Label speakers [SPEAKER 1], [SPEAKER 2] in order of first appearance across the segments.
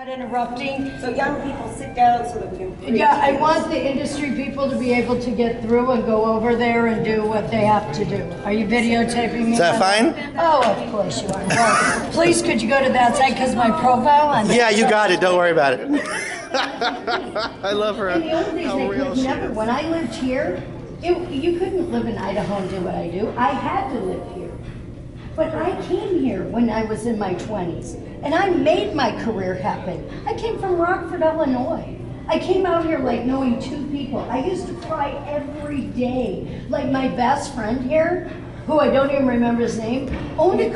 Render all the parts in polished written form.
[SPEAKER 1] Not interrupting.
[SPEAKER 2] So young people sit down so that we can...
[SPEAKER 1] Yeah, I want the industry people to be able to get through and go over there and do what they have to do. Are you videotaping me?
[SPEAKER 3] Is that fine?
[SPEAKER 1] Oh, of course you are. Well, please, could you go to that side because my profile on...
[SPEAKER 3] Yeah, you got it. Don't worry about it. I love her.
[SPEAKER 1] In the old days, they could never... When I lived here, you couldn't live in Idaho and do what I do. I had to live here. But I came here when I was in my 20s, and I made my career happen. I came from Rockford, Illinois. I came out here like knowing 2 people. I used to cry every day. Like my best friend here, who I don't even remember his name, owned a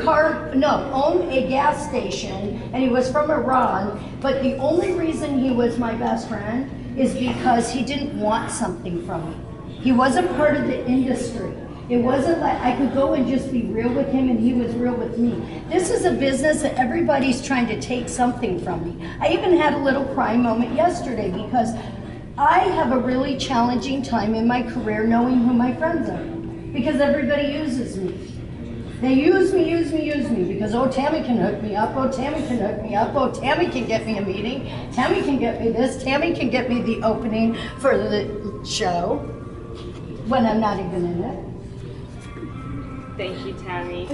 [SPEAKER 1] gas station, and he was from Iran, but the only reason he was my best friend is because he didn't want something from me. He wasn't part of the industry. It wasn't like I could go and just be real with him and he was real with me. This is a business that everybody's trying to take something from me. I even had a little crying moment yesterday because I have a really challenging time in my career knowing who my friends are. Because everybody uses me. They use me because, oh, Tami can hook me up, oh, Tami can hook me up, oh, Tami can get me a meeting, Tami can get me this, Tami can get me the opening for the show when I'm not even in it.
[SPEAKER 4] Thank you, Tami.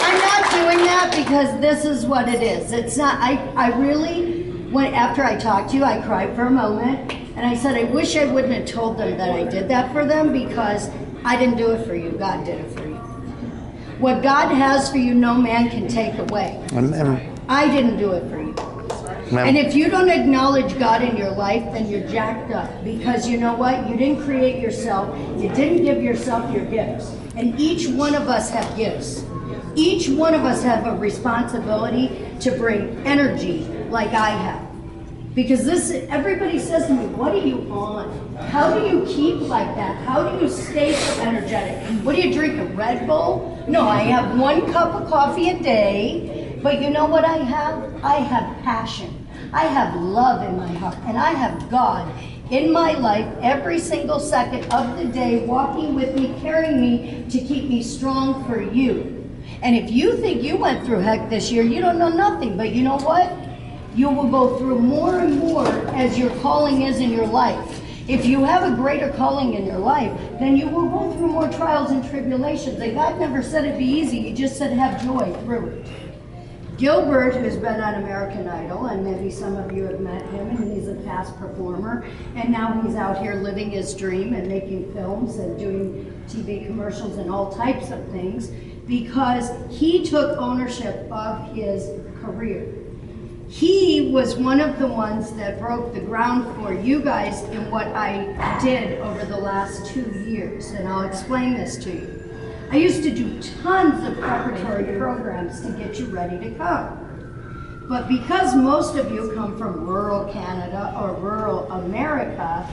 [SPEAKER 1] I'm not doing that because this is what it is. It's not, I really, after I talked to you, I cried for a moment, and I said, I wish I wouldn't have told them that I did that for them because I didn't do it for you, God did it for you. What God has for you, no man can take away. I didn't do it for you. And if you don't acknowledge God in your life, then you're jacked up. Because you know what? You didn't create yourself. You didn't give yourself your gifts. And each one of us have gifts. Each one of us have a responsibility to bring energy like I have. Because everybody says to me, what are you on? How do you keep like that? How do you stay so energetic? What do you drink, a Red Bull? No, I have 1 cup of coffee a day. But you know what I have? I have passion. I have love in my heart. And I have God in my life every single second of the day, walking with me, carrying me to keep me strong for you. And if you think you went through heck this year, you don't know nothing. But you know what? You will go through more and more as your calling is in your life. If you have a greater calling in your life, then you will go through more trials and tribulations. And God never said it'd be easy. He just said have joy through it. Gilbert, who's been on American Idol, and maybe some of you have met him, and he's a past performer, and now he's out here living his dream and making films and doing TV commercials and all types of things because he took ownership of his career. He was one of the ones that broke the ground for you guys in what I did over the last 2 years, and I'll explain this to you. I used to do tons of preparatory programs to get you ready to come. But because most of you come from rural Canada or rural America,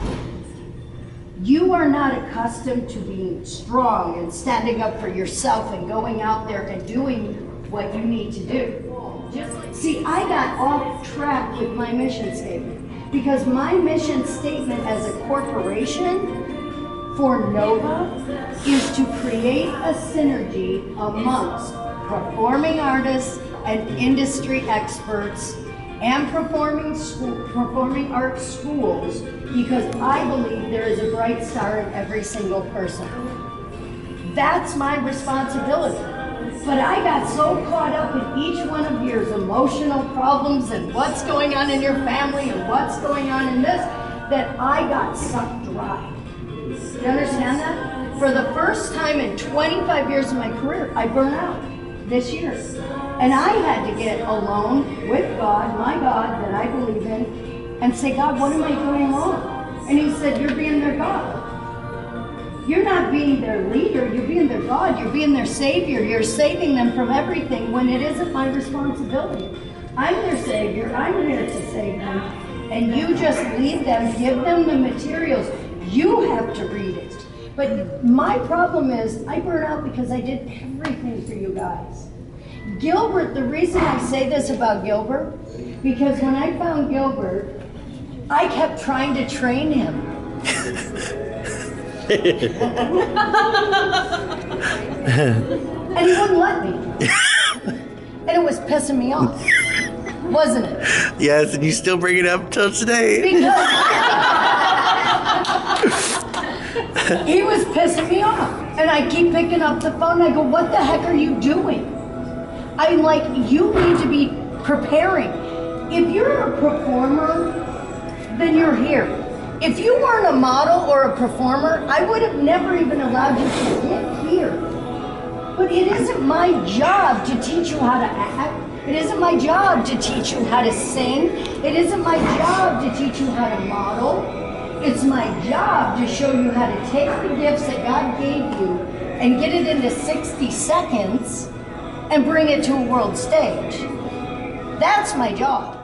[SPEAKER 1] you are not accustomed to being strong and standing up for yourself and going out there and doing what you need to do. See, I got off track with my mission statement because my mission statement as a corporation for Nova is to create a synergy amongst performing artists and industry experts and performing arts schools because I believe there is a bright star in every single person. That's my responsibility. But I got so caught up in each one of your emotional problems and what's going on in your family and what's going on in this that I got sucked dry. Do you understand that? For the first time in 25 years of my career, I burned out this year. And I had to get alone with God, my God that I believe in, and say, God, what am I doing wrong? And he said, you're being their God. You're not being their leader, you're being their God, you're being their savior, you're saving them from everything when it isn't my responsibility. I'm their savior, I'm here to save them, and you just lead them, give them the materials. You have to read it. But my problem is, I burn out because I did everything for you guys. Gilbert, the reason I say this about Gilbert, because when I found Gilbert, I kept trying to train him. And he wouldn't let me. pissing me off, wasn't it?
[SPEAKER 3] Yes, and you still bring it up till today.
[SPEAKER 1] Because he was pissing me off. And I keep picking up the phone and I go, what the heck are you doing? I'm like, you need to be preparing. If you're a performer, then you're here. If you weren't a model or a performer, I would have never even allowed you to get here. But it isn't my job to teach you how to act. It isn't my job to teach you how to sing. It isn't my job to teach you how to model. It's my job to show you how to take the gifts that God gave you and get it into 60 seconds and bring it to a world stage. That's my job.